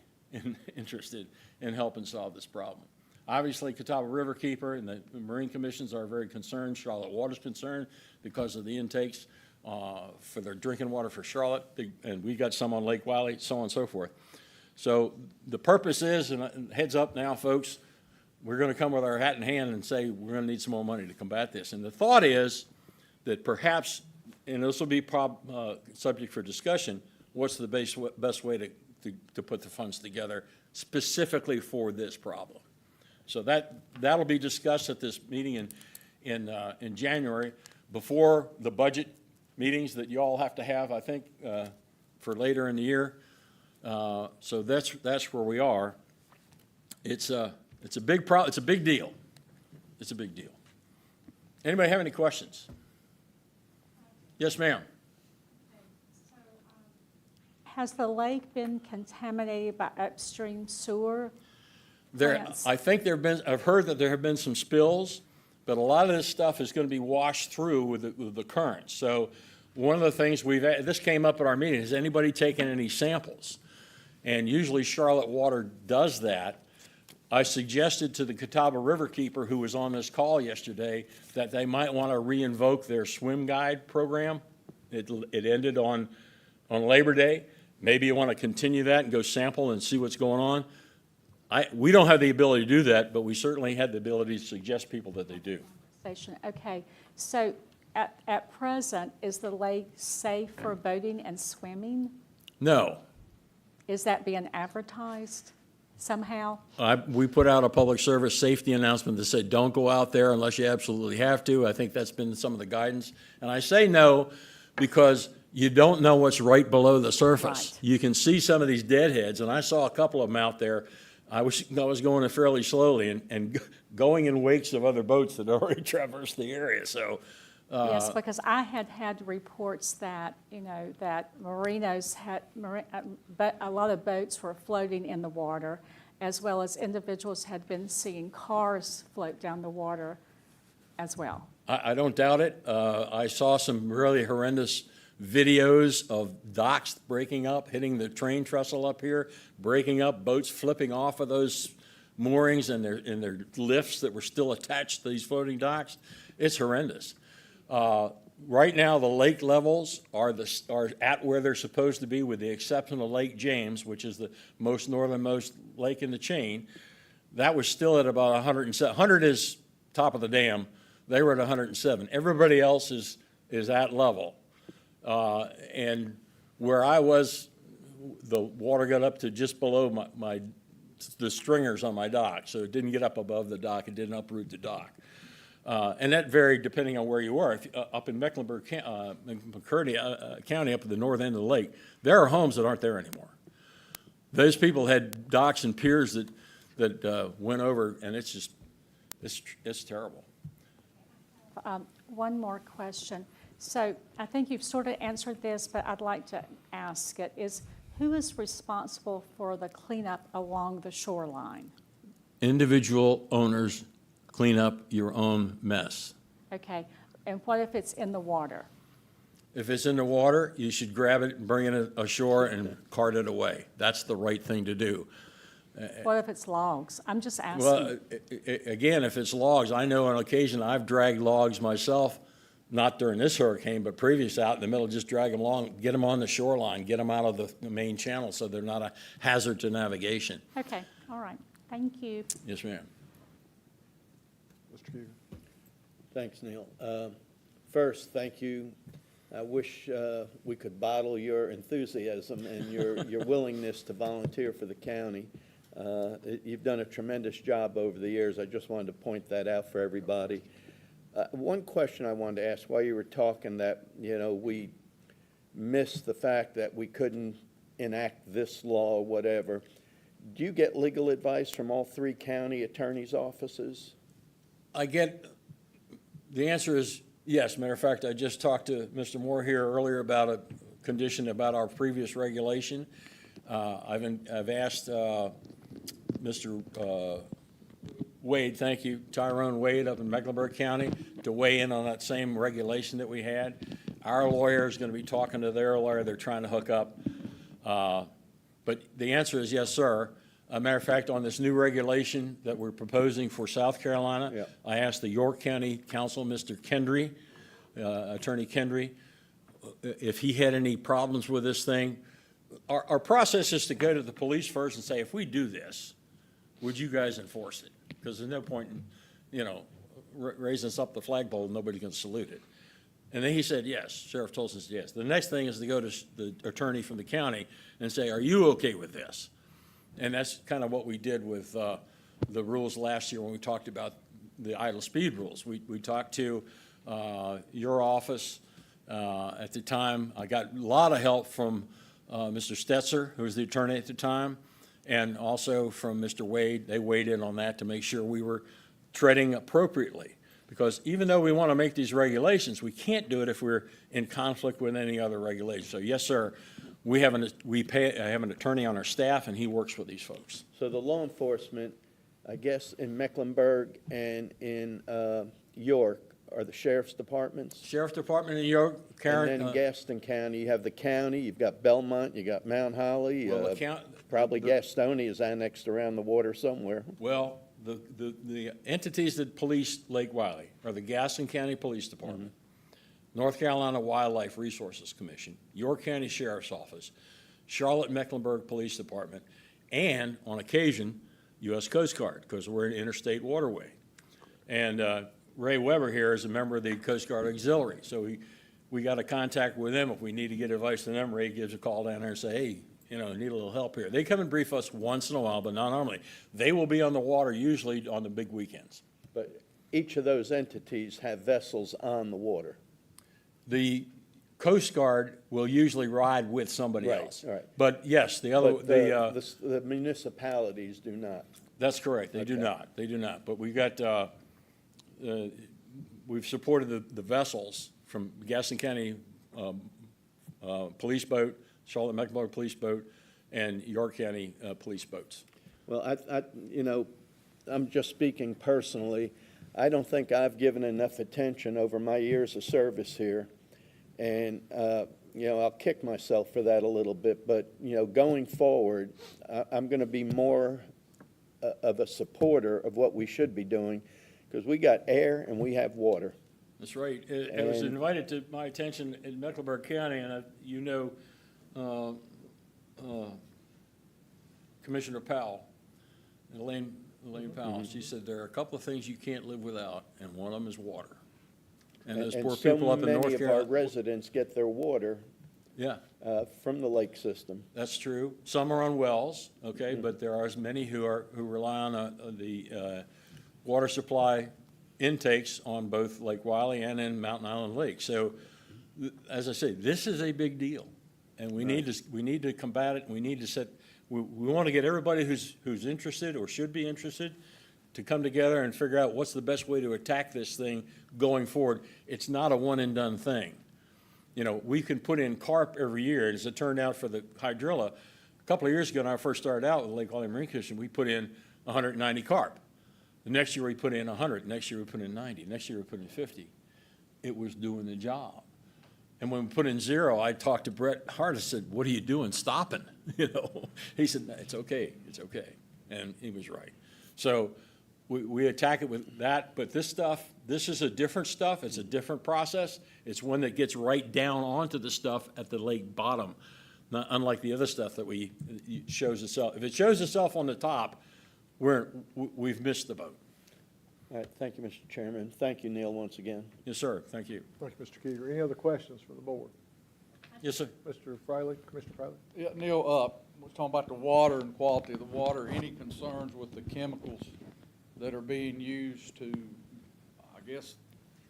Speaker 9: interested in helping solve this problem. Obviously, Catawba Riverkeeper and the Marine Commissions are very concerned. Charlotte Water's concerned because of the intakes for their drinking water for Charlotte, and we got some on Lake Wiley, so on and so forth. So the purpose is, and heads up now, folks, we're going to come with our hat in hand and say we're going to need some more money to combat this. And the thought is that perhaps, and this will be subject for discussion, what's the best way to put the funds together specifically for this problem. So that'll be discussed at this meeting in January, before the budget meetings that you all have to have, I think, for later in the year. So that's where we are. It's a big it's a big deal. It's a big deal. Anybody have any questions? Yes, ma'am.
Speaker 4: Has the lake been contaminated by upstream sewer? plants?
Speaker 9: I think I've heard that there have been some spills, but a lot of this stuff is going to be washed through with the currents. So one of the things this came up at our meeting, has anybody taken any samples? And usually Charlotte Water does that. I suggested to the Catawba Riverkeeper, who was on this call yesterday, that they might want to re-invoke their swim guide program. It ended on Labor Day. Maybe you want to continue that and go sample and see what's going on. We don't have the ability to do that, but we certainly had the ability to suggest people that they do.
Speaker 4: Okay, so at present, is the lake safe for boating and swimming?
Speaker 9: No.
Speaker 4: Is that being advertised somehow?
Speaker 9: We put out a public service safety announcement that said, don't go out there unless you absolutely have to. I think that's been some of the guidance. And I say no because you don't know what's right below the surface.
Speaker 4: Right.
Speaker 9: You can see some of these deadheads, and I saw a couple of them out there. I was going fairly slowly and going in wakes of other boats that already traversed the area, so.
Speaker 4: Yes, because I had reports that, that marinos but a lot of boats were floating in the water, as well as individuals had been seeing cars float down the water as well.
Speaker 9: I don't doubt it. I saw some really horrendous videos of docks breaking up, hitting the train trestle up here, breaking up, boats flipping off of those moorings and their lifts that were still attached to these floating docks. It's horrendous. Right now, the lake levels are at where they're supposed to be, with the exception of Lake James, which is the most northernmost lake in the chain. That was still at about 107. 100 is top of the dam. They were at 107. Everybody else is at level. And where I was, the water got up to just below the stringers on my dock, so it didn't get up above the dock, it didn't uproot the dock. And that varied depending on where you were. Up in Mecklenburg McCurdy County, up at the north end of the lake, there are homes that aren't there anymore. Those people had docks and piers that went over, and it's terrible.
Speaker 4: One more question. So I think you've sort of answered this, but I'd like to ask it, who is responsible for the cleanup along the shoreline?
Speaker 9: Individual owners clean up your own mess.
Speaker 4: Okay, and what if it's in the water?
Speaker 9: If it's in the water, you should grab it and bring it ashore and cart it away. That's the right thing to do.
Speaker 4: What if it's logs? I'm just asking.
Speaker 9: Well, again, if it's logs, I know on occasion I've dragged logs myself, not during this hurricane, but previous, out in the middle, just drag them along, get them on the shoreline, get them out of the main channel so they're not a hazard to navigation.
Speaker 4: Okay, all right, thank you.
Speaker 9: Yes, ma'am.
Speaker 1: Mr. Keegan.
Speaker 5: Thanks, Neil. First, thank you. I wish we could bottle your enthusiasm and your willingness to volunteer for the county. You've done a tremendous job over the years. I just wanted to point that out for everybody. One question I wanted to ask while you were talking, that we missed the fact that we couldn't enact this law or whatever. Do you get legal advice from all 3 county attorneys' offices?
Speaker 9: The answer is yes. Matter of fact, I just talked to Mr. Moore here earlier about a condition about our previous regulation. I've asked Mr. Wade, thank you, Tyrone Wade up in Mecklenburg County, to weigh in on that same regulation that we had. Our lawyer is going to be talking to their lawyer. They're trying to hook up. But the answer is yes, sir. A matter of fact, on this new regulation that we're proposing for South Carolina,
Speaker 5: Yeah.
Speaker 9: I asked the York County Counsel, Mr. Kendry, Attorney Kendry, if he had any problems with this thing. Our process is to go to the police first and say, if we do this, would you guys enforce it? Because there's no point in, raising us up the flagpole, nobody can salute it. And then he said, yes. Sheriff Tolson said, yes. The next thing is to go to the attorney from the county and say, are you okay with this? And that's kind of what we did with the rules last year when we talked about the idle speed rules. We talked to your office at the time. I got a lot of help from Mr. Stetzer, who was the attorney at the time, and also from Mr. Wade. They weighed in on that to make sure we were treading appropriately. Because even though we want to make these regulations, we can't do it if we're in conflict with any other regulation. So yes, sir, I have an attorney on our staff, and he works with these folks.
Speaker 5: So the law enforcement, I guess, in Mecklenburg and in York are the sheriff's departments?
Speaker 9: Sheriff Department in York, Karen.
Speaker 5: And then Gaston County, you have the county, you've got Belmont, you got Mount Holly.
Speaker 9: Well,
Speaker 5: Probably Gastonia is annexed around the water somewhere.
Speaker 9: Well, the entities that police Lake Wiley are the Gaston County Police Department, North Carolina Wildlife Resources Commission, York County Sheriff's Office, Charlotte Mecklenburg Police Department, and on occasion, U.S. Coast Guard, because we're an interstate waterway. And Ray Weber here is a member of the Coast Guard Auxiliary, so we got a contact with them. If we need to get advice from them, Ray gives a call down there and say, hey, need a little help here. They come and brief us once in a while, but not normally. They will be on the water usually on the big weekends.
Speaker 5: But each of those entities have vessels on the water.
Speaker 9: The Coast Guard will usually ride with somebody
Speaker 5: Right,
Speaker 9: else.
Speaker 5: right.
Speaker 9: But yes,
Speaker 5: But the municipalities do not.
Speaker 9: that's correct. They do
Speaker 5: Okay.
Speaker 9: not. They do not. But we've got, we've supported the vessels from Gaston County police boat, Charlotte Mecklenburg police boat, and York County police boats.
Speaker 5: Well, I'm just speaking personally. I don't think I've given enough attention over my years of service here. And, I'll kick myself for that a little bit, but, going forward, I'm going to be more of a supporter of what we should be doing, because we got air and we have water.
Speaker 9: That's right. It was
Speaker 5: And-
Speaker 9: invited to my attention in Mecklenburg County, and Commissioner Powell, Elaine Powell, she said there are a couple of things you can't live without, and one of them is water. And those poor people up in North
Speaker 5: so many of our
Speaker 9: Carolina.
Speaker 5: residents get their water
Speaker 9: Yeah,
Speaker 5: from the lake system.
Speaker 9: that's true. Some are on wells, okay, but there are as many who rely on the water supply intakes on both Lake Wiley and in Mountain Island Lake. So, as I say, this is a big deal, and we need to combat it. We need to set. We want to get everybody who's interested or should be interested to come together and figure out what's the best way to attack this thing going forward. It's not a one and done thing. We can put in carp every year. As it turned out for the hydrilla, a couple of years ago when I first started out with Lake Wiley Marine Commission, we put in 190 carp. The next year we put in 100. Next year we put in 90. Next year we put in 50. It was doing the job. And when we put in 0, I talked to Brett Hart. I said, what are you doing stopping? He said, no, it's okay. It's okay. And he was right. So we attack it with that. But this is a different stuff. It's a different process. It's one that gets right down onto the stuff at the lake bottom, not unlike the other stuff that it shows itself. If it shows itself on the top, we've missed the boat.
Speaker 5: All right, thank you, Mr. Chairman. Thank you, Neil, once again.
Speaker 9: Yes, sir. Thank you.
Speaker 1: Thank you, Mr. Keeger. Any other questions for the board?
Speaker 9: Yes, sir.
Speaker 1: Mr. Friley, Commissioner Friley?
Speaker 10: Yeah, Neil, we're talking about the water and quality of the water. Any concerns with the chemicals that are being used to, I guess,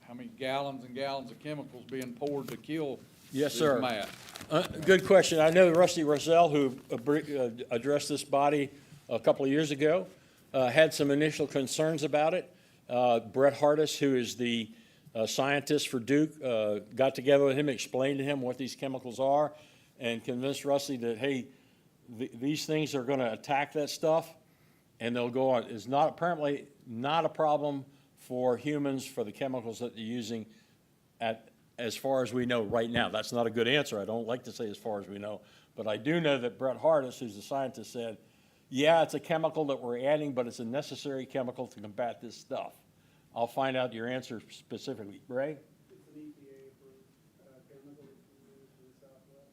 Speaker 10: how many gallons and gallons of chemicals being poured to kill
Speaker 9: Yes,
Speaker 10: is
Speaker 9: sir.
Speaker 10: Matt.
Speaker 9: Good question. I know Rusty Rosell, who addressed this body a couple of years ago, had some initial concerns about it. Brett Hardis, who is the scientist for Duke, got together with him, explained to him what these chemicals are, and convinced Rusty that, hey, these things are going to attack that stuff, and they'll go on. It's not apparently not a problem for humans for the chemicals that they're using as far as we know right now. That's not a good answer. I don't like to say as far as we know, but I do know that Brett Hardis, who's the scientist, said, yeah, it's a chemical that we're adding, but it's a necessary chemical to combat this stuff. I'll find out your answer specifically. Ray?
Speaker 11: It's an EPA-approved chemical that's been used in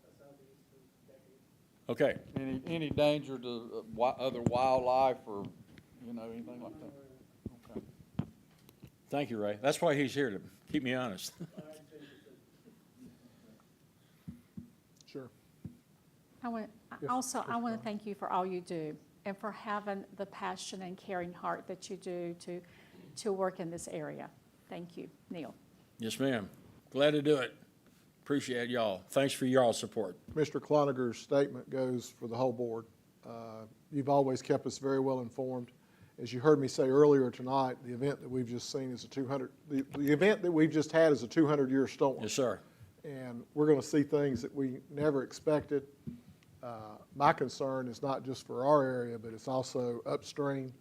Speaker 11: the southeast for decades.
Speaker 9: Okay.
Speaker 10: Any danger to other wildlife or, you know, anything like that? Okay.
Speaker 9: Thank you, Ray. That's why he's here, to keep me honest.
Speaker 1: Sure.
Speaker 4: I want to thank you for all you do and for having the passion and caring heart that you do to work in this area. Thank you, Neil.
Speaker 9: Yes, ma'am. Glad to do it. Appreciate y'all. Thanks for y'all's support.
Speaker 1: Mr. Cloninger statement goes for the whole board. You've always kept us very well informed. As you heard me say earlier tonight, the event that we've just seen is the event that we've just had is a 200-year storm.
Speaker 9: Yes, sir.
Speaker 1: And we're going to see things that we never expected. My concern is not just for our area, but it's also upstream.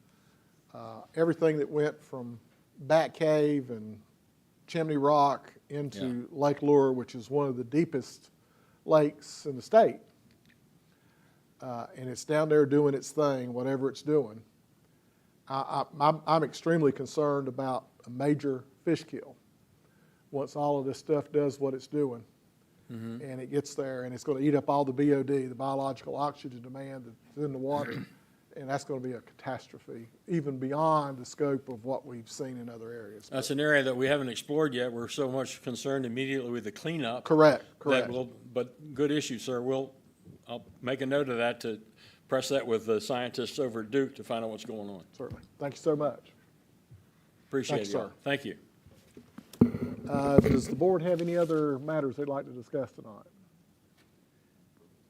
Speaker 1: Everything that went from Bat Cave and Chimney Rock into Lake Lure, which is one of the deepest lakes in the state. And it's down there doing its thing, whatever it's doing. I'm extremely concerned about a major fish kill once all of this stuff does what it's doing. And it gets there, and it's going to eat up all the BOD, the biological oxygen demand that's in the water, and that's going to be a catastrophe, even beyond the scope of what we've seen in other areas.
Speaker 9: That's an area that we haven't explored yet. We're so much concerned immediately with the cleanup.
Speaker 1: Correct.
Speaker 9: But good issue, sir. I'll make a note of that to press that with the scientists over at Duke to find out what's going on.
Speaker 1: Certainly. Thank you so much.
Speaker 9: Appreciate it,
Speaker 1: Thank you,
Speaker 9: y'all.
Speaker 1: sir.
Speaker 9: Thank you.
Speaker 1: Does the board have any other matters they'd like to discuss tonight?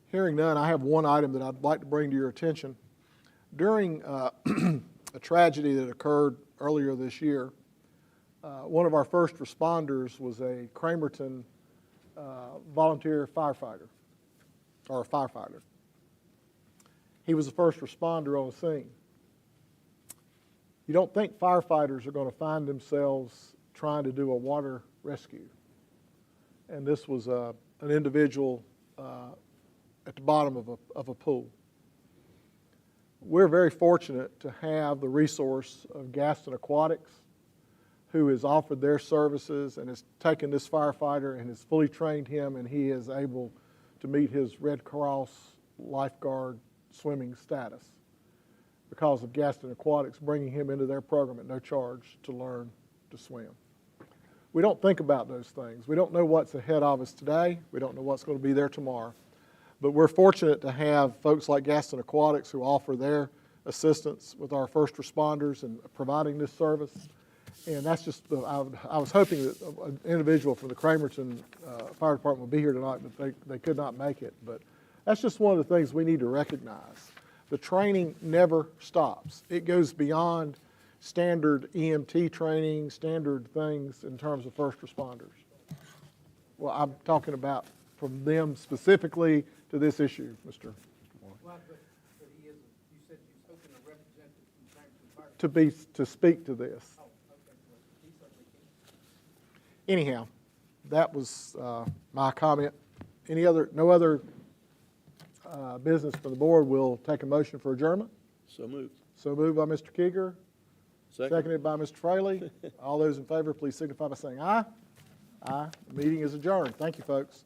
Speaker 1: Hearing none, I have one item that I'd like to bring to your attention. During a tragedy that occurred earlier this year, one of our first responders was a Cramerton volunteer firefighter, or a firefighter. He was the first responder on the scene. You don't think firefighters are going to find themselves trying to do a water rescue. And this was an individual at the bottom of a pool. We're very fortunate to have the resource of Gaston Aquatics, who has offered their services and has taken this firefighter and has fully trained him, and he is able to meet his Red Cross lifeguard swimming status because of Gaston Aquatics bringing him into their program at no charge to learn to swim. We don't think about those things. We don't know what's ahead of us today. We don't know what's going to be there tomorrow. But we're fortunate to have folks like Gaston Aquatics who offer their assistance with our first responders and providing this service. And that's just, I was hoping that an individual from the Cramerton Fire Department would be here tonight, but they could not make it. But that's just one of the things we need to recognize. The training never stops. It goes beyond standard EMT training, standard things in terms of first responders. Well, I'm talking about from them specifically to this issue, Mr. Moore.
Speaker 3: Well, but he is, you said you was hoping a representative from Cramerton Fire.
Speaker 1: To speak to this.
Speaker 3: Oh, okay, well, he certainly can.
Speaker 1: Anyhow, that was my comment. No other business for the board. We'll take a motion for adjournment.
Speaker 5: So moved.
Speaker 1: So moved by Mr. Keeger,
Speaker 5: Second.
Speaker 1: seconded by Mr. Fraley. All those in favor, please signify by saying aye. Aye. The meeting is adjourned. Thank you, folks.